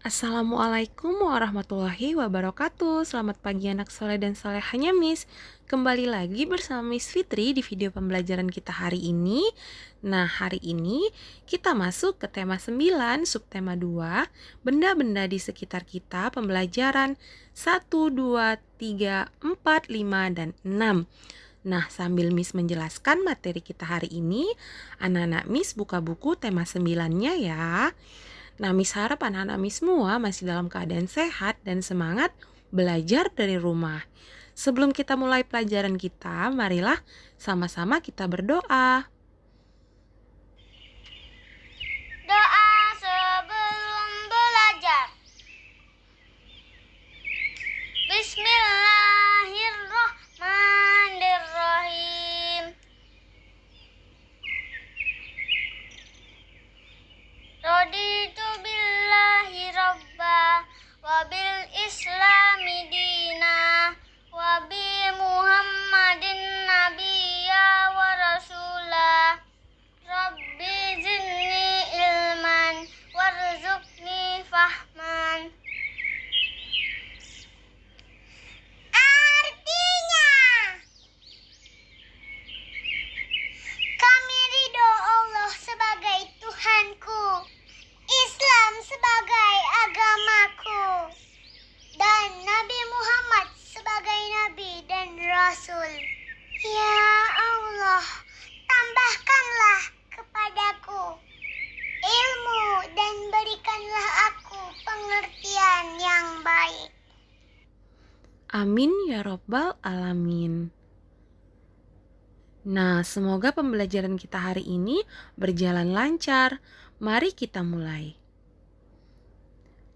Assalamualaikum warahmatullahi wabarakatuh. Selamat pagi anak soleh dan solehanya Miss. Kembali lagi bersama Miss Fitri di video pembelajaran kita hari ini. Nah, hari ini kita masuk ke tema 9, subtema 2, benda-benda di sekitar kita, pembelajaran 1, 2, 3, 4, 5, dan 6. Nah, sambil Miss menjelaskan materi kita hari ini, anak-anak Miss buka buku tema 9-nya ya. Nah, Miss harap anak-anak Miss semua masih dalam keadaan sehat dan semangat belajar dari rumah. Sebelum kita mulai pelajaran kita, marilah sama-sama kita berdoa. Doa sebelum belajar. Bismillahirrahmanirrahim. Raditu billahi rabba wa bil islami dina wa bi Muhammadin nabiyya wa rasulah. Rabbi zidni ilman warzuqni fahman. Artinya, kami ridho Allah sebagai Tuhanku, Islam sebagai agamaku, dan Nabi Muhammad sebagai Nabi dan Rasul. Ya Allah, tambahkanlah kepadaku ilmu dan berikanlah aku pengertian yang baik. Amin ya robbal alamin. Nah, semoga pembelajaran kita hari ini berjalan lancar. Mari kita mulai.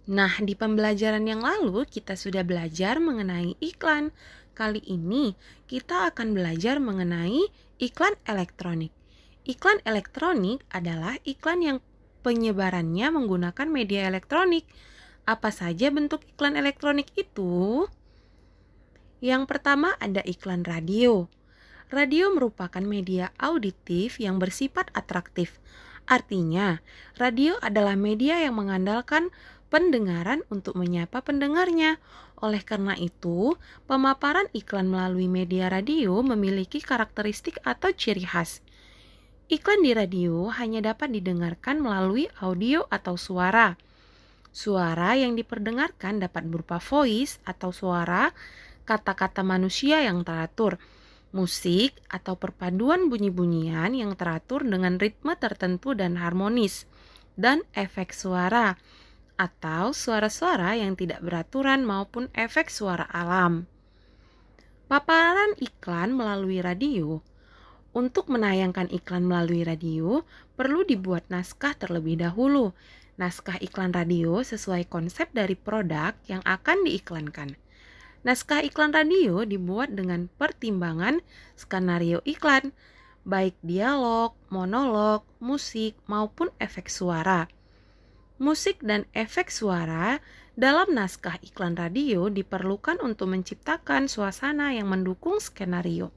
Nah, di pembelajaran yang lalu kita sudah belajar mengenai iklan. Kali ini kita akan belajar mengenai iklan elektronik. Iklan elektronik adalah iklan yang penyebarannya menggunakan media elektronik. Apa saja bentuk iklan elektronik itu? Yang pertama ada iklan radio. Radio merupakan media auditif yang bersifat atraktif. Artinya, radio adalah media yang mengandalkan pendengaran untuk menyapa pendengarnya. Oleh karena itu, pemaparan iklan melalui media radio memiliki karakteristik atau ciri khas. Iklan di radio hanya dapat didengarkan melalui audio atau suara. Suara yang diperdengarkan dapat berupa voice atau suara, kata-kata manusia yang teratur, musik atau perpaduan bunyi-bunyian yang teratur dengan ritme tertentu dan harmonis, dan efek suara atau suara-suara yang tidak beraturan maupun efek suara alam. Paparan iklan melalui radio. Untuk menayangkan iklan melalui radio, perlu dibuat naskah terlebih dahulu. Naskah iklan radio sesuai konsep dari produk yang akan diiklankan. Naskah iklan radio dibuat dengan pertimbangan skenario iklan, baik dialog, monolog, musik, maupun efek suara. Musik dan efek suara dalam naskah iklan radio diperlukan untuk menciptakan suasana yang mendukung skenario.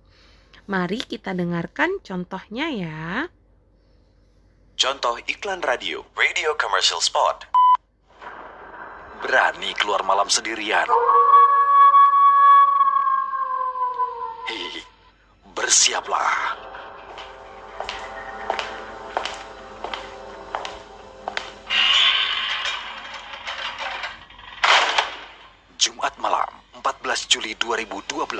Mari kita dengarkan contohnya ya. Contoh iklan radio, radio commercial spot. Berani keluar malam sendirian. Hei, bersiaplah. Jumat malam, 14 Juli 2012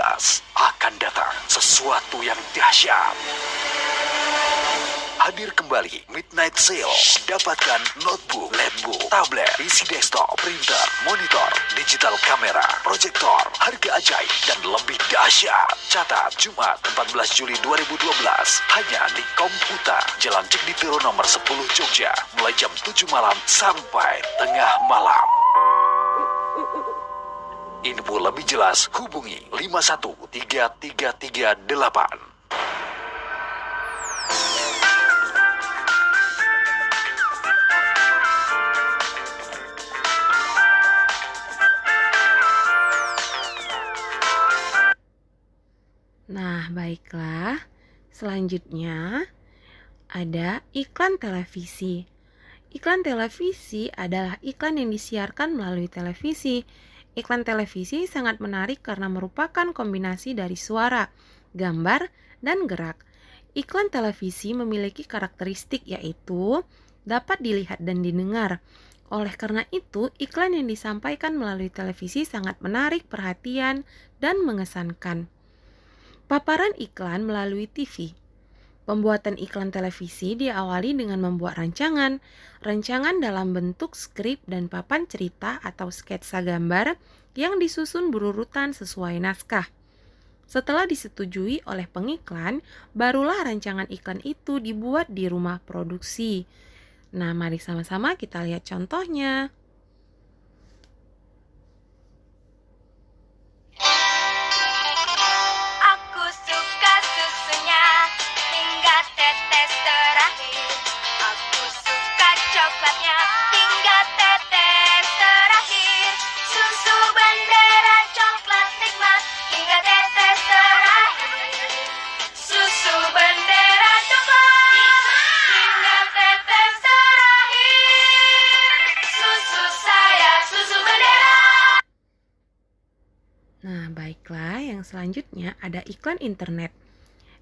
akan datang sesuatu yang dahsyat. Hadir kembali Midnight Sale. Dapatkan notebook, laptop, tablet, PC desktop, printer, monitor, digital kamera, proyektor, harga ajaib dan lebih dahsyat. Catat Jumat 14 Juli 2012 hanya di Komputa, Jalan Cekditiro nomor 10 Jogja, mulai jam 7 malam sampai tengah malam. Info lebih jelas hubungi 51338. Nah, baiklah. Selanjutnya ada iklan televisi. Iklan televisi adalah iklan yang disiarkan melalui televisi. Iklan televisi sangat menarik karena merupakan kombinasi dari suara, gambar, dan gerak. Iklan televisi memiliki karakteristik yaitu dapat dilihat dan didengar. Oleh karena itu, iklan yang disampaikan melalui televisi sangat menarik perhatian dan mengesankan. Paparan iklan melalui TV. Pembuatan iklan televisi diawali dengan membuat rancangan dalam bentuk skrip dan papan cerita atau sketsa gambar yang disusun berurutan sesuai naskah. Setelah disetujui oleh pengiklan, barulah rancangan iklan itu dibuat di rumah produksi. Nah, mari sama-sama kita lihat contohnya. Aku suka susunya hingga tetes terakhir. Aku suka coklatnya hingga tetes terakhir. Susu bendera coklat nikmat hingga tetes terakhir. Susu bendera coklat hingga tetes terakhir. Susu saya, susu bendera. Nah, baiklah, yang selanjutnya ada iklan internet.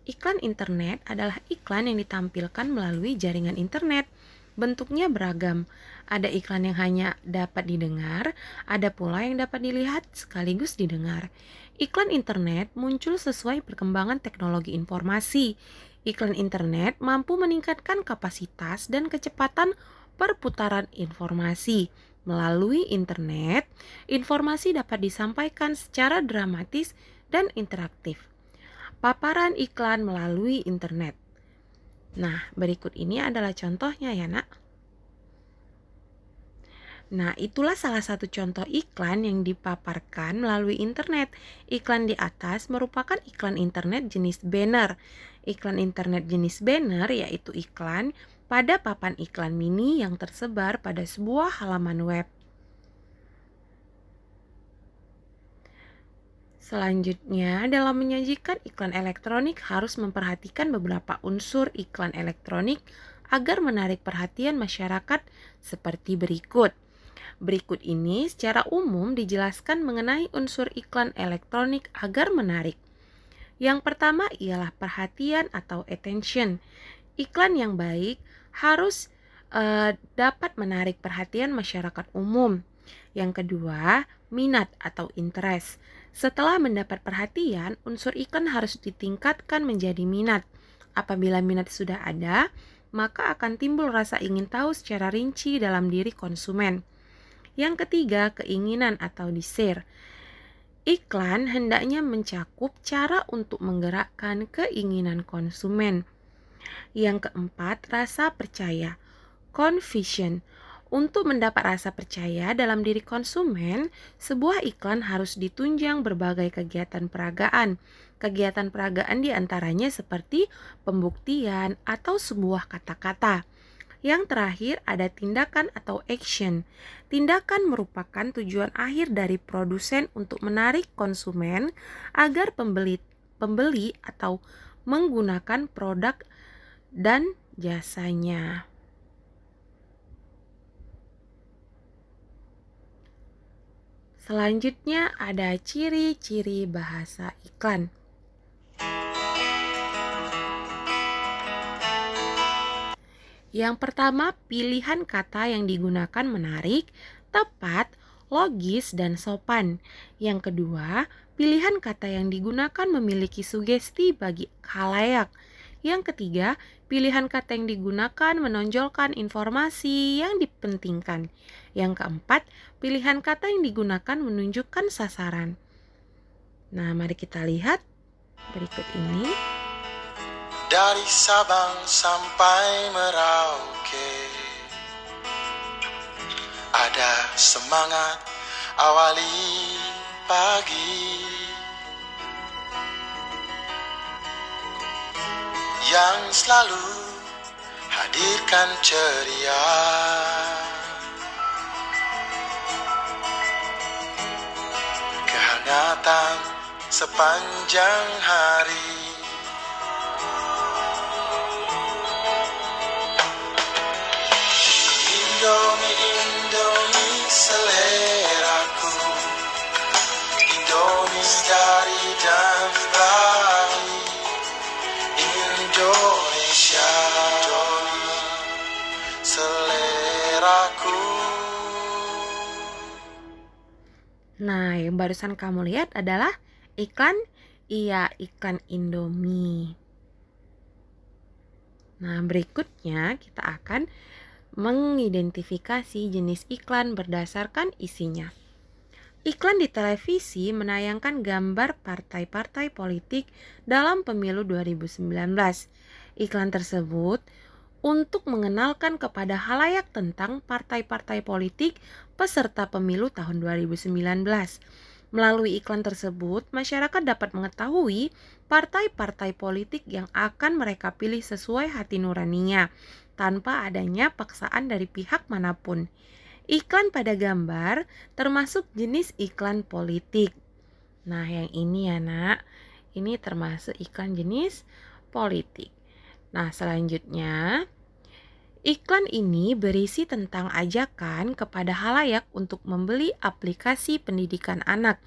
Iklan internet adalah iklan yang ditampilkan melalui jaringan internet. Bentuknya beragam. Ada iklan yang hanya dapat didengar, ada pula yang dapat dilihat sekaligus didengar. Iklan internet muncul sesuai perkembangan teknologi informasi. Iklan internet mampu meningkatkan kapasitas dan kecepatan perputaran informasi. Melalui internet, informasi dapat disampaikan secara dramatis dan interaktif. Paparan iklan melalui internet. Nah, berikut ini adalah contohnya ya, Nak. Nah, itulah salah satu contoh iklan yang dipaparkan melalui internet. Iklan di atas merupakan iklan internet jenis banner. Iklan internet jenis banner yaitu iklan pada papan iklan mini yang tersebar pada sebuah halaman web. Selanjutnya, dalam menyajikan iklan elektronik harus memperhatikan beberapa unsur iklan elektronik agar menarik perhatian masyarakat seperti berikut. Berikut ini secara umum dijelaskan mengenai unsur iklan elektronik agar menarik. Yang pertama ialah perhatian atau attention. Iklan yang baik harus dapat menarik perhatian masyarakat umum. Yang kedua, minat atau interest. Setelah mendapat perhatian, unsur iklan harus ditingkatkan menjadi minat. Apabila minat sudah ada, maka akan timbul rasa ingin tahu secara rinci dalam diri konsumen. Yang ketiga, keinginan atau desire. Iklan hendaknya mencakup cara untuk menggerakkan keinginan konsumen. Yang keempat, rasa percaya. Conviction. Untuk mendapat rasa percaya dalam diri konsumen, sebuah iklan harus ditunjang berbagai kegiatan peragaan. Kegiatan peragaan diantaranya seperti pembuktian atau sebuah kata-kata. Yang terakhir ada tindakan atau action. Tindakan merupakan tujuan akhir dari produsen untuk menarik konsumen agar pembeli atau menggunakan produk dan jasanya. Selanjutnya ada ciri-ciri bahasa iklan. Yang pertama, pilihan kata yang digunakan menarik, tepat, logis, dan sopan. Yang kedua, pilihan kata yang digunakan memiliki sugesti bagi khalayak. Yang ketiga, pilihan kata yang digunakan menonjolkan informasi yang dipentingkan. Yang keempat, pilihan kata yang digunakan menunjukkan sasaran. Nah, mari kita lihat berikut ini. Dari Sabang sampai Merauke, ada semangat awali pagi yang selalu hadirkan ceria. Kehangatan sepanjang hari. Indomie seleraku. Indomie dari dan bayi Indonesia. Indomie seleraku. Nah, yang barusan kamu lihat adalah iklan Indomie. Nah, berikutnya kita akan mengidentifikasi jenis iklan berdasarkan isinya. Iklan di televisi menayangkan gambar partai-partai politik dalam pemilu 2019. Iklan tersebut untuk mengenalkan kepada khalayak tentang partai-partai politik peserta pemilu tahun 2019. Melalui iklan tersebut, masyarakat dapat mengetahui partai-partai politik yang akan mereka pilih sesuai hati nuraninya, tanpa adanya paksaan dari pihak manapun. Iklan pada gambar termasuk jenis iklan politik. Nah, yang ini ya nak, ini termasuk iklan jenis politik. Nah, selanjutnya, iklan ini berisi tentang ajakan kepada khalayak untuk membeli aplikasi pendidikan anak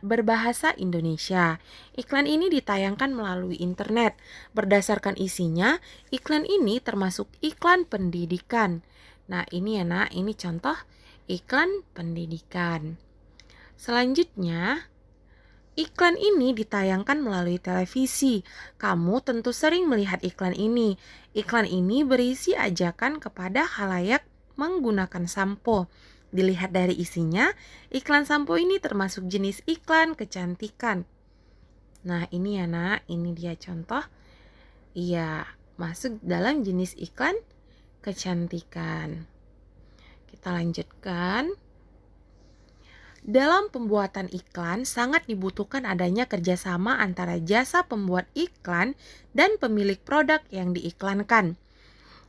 berbahasa Indonesia. Iklan ini ditayangkan melalui internet. Berdasarkan isinya, iklan ini termasuk iklan pendidikan. Nah, ini ya nak, ini contoh iklan pendidikan. Selanjutnya, iklan ini ditayangkan melalui televisi. Kamu tentu sering melihat iklan ini. Iklan ini berisi ajakan kepada khalayak menggunakan sampo. Dilihat dari isinya, iklan sampo ini termasuk jenis iklan kecantikan. Nah, ini ya nak, ini dia contoh. Iya, masuk dalam jenis iklan kecantikan. Kita lanjutkan. Dalam pembuatan iklan, sangat dibutuhkan adanya kerjasama antara jasa pembuat iklan dan pemilik produk yang diiklankan.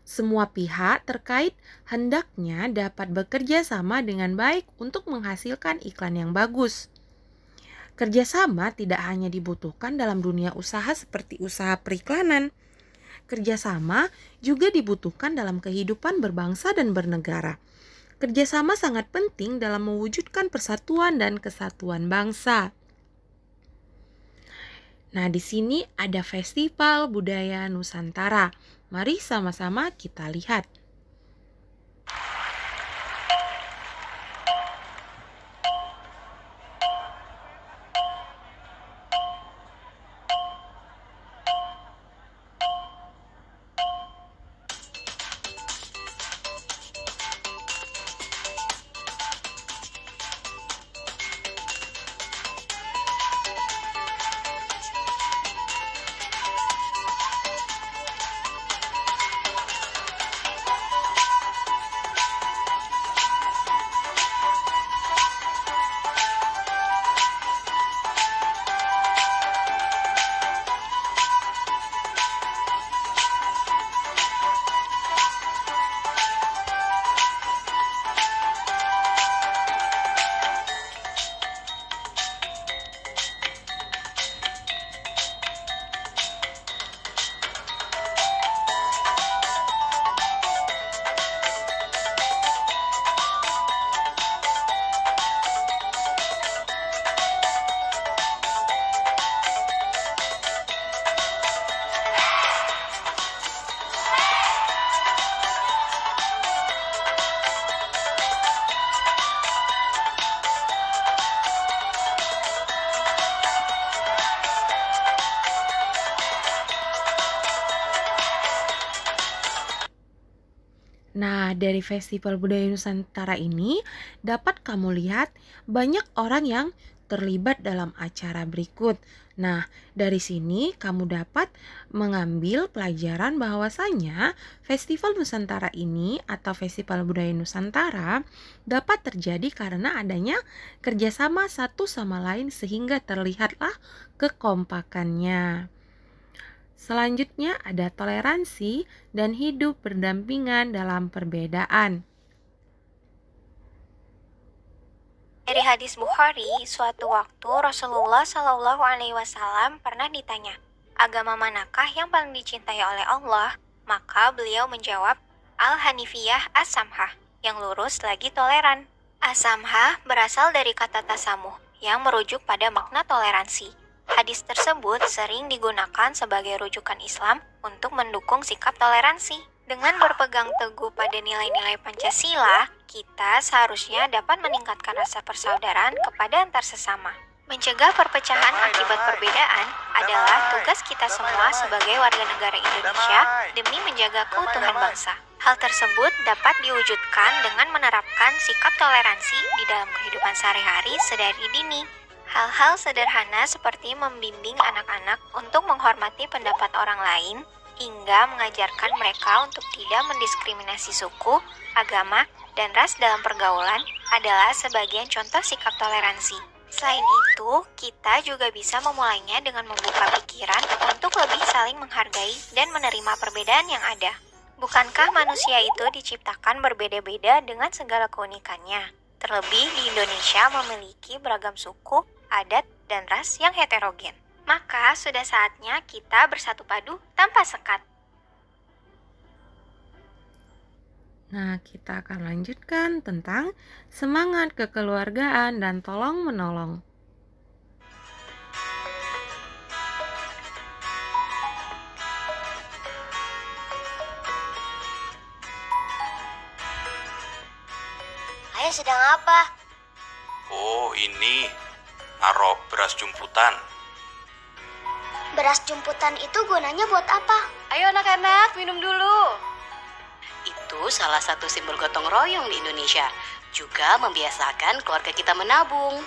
Semua pihak terkait hendaknya dapat bekerja sama dengan baik untuk menghasilkan iklan yang bagus. Kerjasama tidak hanya dibutuhkan dalam dunia usaha seperti usaha periklanan. Kerjasama juga dibutuhkan dalam kehidupan berbangsa dan bernegara. Kerjasama sangat penting dalam mewujudkan persatuan dan kesatuan bangsa. Nah, di sini ada Festival Budaya Nusantara. Mari sama-sama kita lihat. Nah, dari Festival Budaya Nusantara ini dapat kamu lihat banyak orang yang terlibat dalam acara berikut. Nah, dari sini kamu dapat mengambil pelajaran bahwasanya Festival Nusantara ini atau Festival Budaya Nusantara dapat terjadi karena adanya kerjasama satu sama lain sehingga terlihatlah kekompakannya. Selanjutnya ada toleransi dan hidup berdampingan dalam perbedaan. Dari hadis Bukhari, suatu waktu Rasulullah Shallallahu Alaihi Wasallam pernah ditanya, agama manakah yang paling dicintai oleh Allah? Maka beliau menjawab, Al-Hanifiyah As-Samhah, yang lurus lagi toleran. As-Samhah berasal dari kata tasamuh, yang merujuk pada makna toleransi. Hadis tersebut sering digunakan sebagai rujukan Islam untuk mendukung sikap toleransi. Dengan berpegang teguh pada nilai-nilai Pancasila, kita seharusnya dapat meningkatkan rasa persaudaraan kepada antar sesama. Mencegah perpecahan akibat perbedaan adalah tugas kita semua sebagai warga negara Indonesia demi menjaga keutuhan bangsa. Hal tersebut dapat diwujudkan dengan menerapkan sikap toleransi di dalam kehidupan sehari-hari sedari dini. Hal-hal sederhana seperti membimbing anak-anak untuk menghormati pendapat orang lain, hingga mengajarkan mereka untuk tidak mendiskriminasi suku, agama, dan ras dalam pergaulan adalah sebagian contoh sikap toleransi. Selain itu, kita juga bisa memulainya dengan membuka pikiran untuk lebih saling menghargai dan menerima perbedaan yang ada. Bukankah manusia itu diciptakan berbeda-beda dengan segala keunikannya? Terlebih di Indonesia memiliki beragam suku, adat, dan ras yang heterogen. Maka sudah saatnya kita bersatu padu tanpa sekat. Nah, kita akan lanjutkan tentang semangat kekeluargaan dan tolong-menolong. Ayah sedang apa? Oh, ini naruh beras jumputan. Beras jumputan itu gunanya buat apa? Ayo anak-anak, minum dulu. Itu salah satu simbol gotong royong di Indonesia. Juga membiasakan keluarga kita menabung.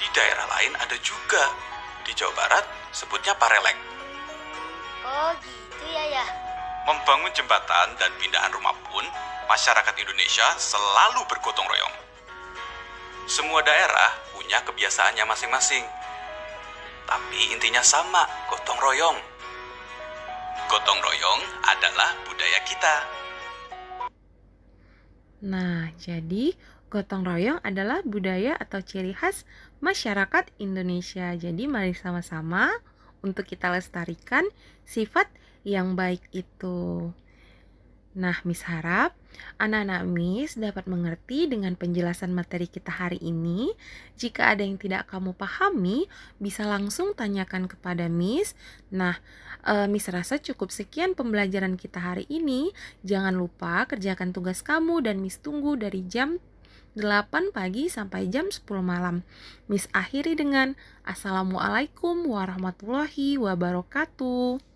Di daerah lain ada juga. Di Jawa Barat sebutnya parelek. Oh gitu ya. Membangun jembatan dan pindahan rumah pun, masyarakat Indonesia selalu bergotong royong. Semua daerah punya kebiasaannya masing-masing. Tapi intinya sama, gotong royong. Gotong royong adalah budaya kita. Nah, jadi gotong royong adalah budaya atau ciri khas masyarakat Indonesia. Jadi mari sama-sama untuk kita lestarikan sifat yang baik itu. Nah, Miss harap anak-anak Miss dapat mengerti dengan penjelasan materi kita hari ini. Jika ada yang tidak kamu pahami, bisa langsung tanyakan kepada Miss. Nah, Miss rasa cukup sekian pembelajaran kita hari ini. Jangan lupa kerjakan tugas kamu dan Miss tunggu dari jam 8 pagi sampai jam 10 malam. Miss akhiri dengan Assalamualaikum warahmatullahi wabarakatuh.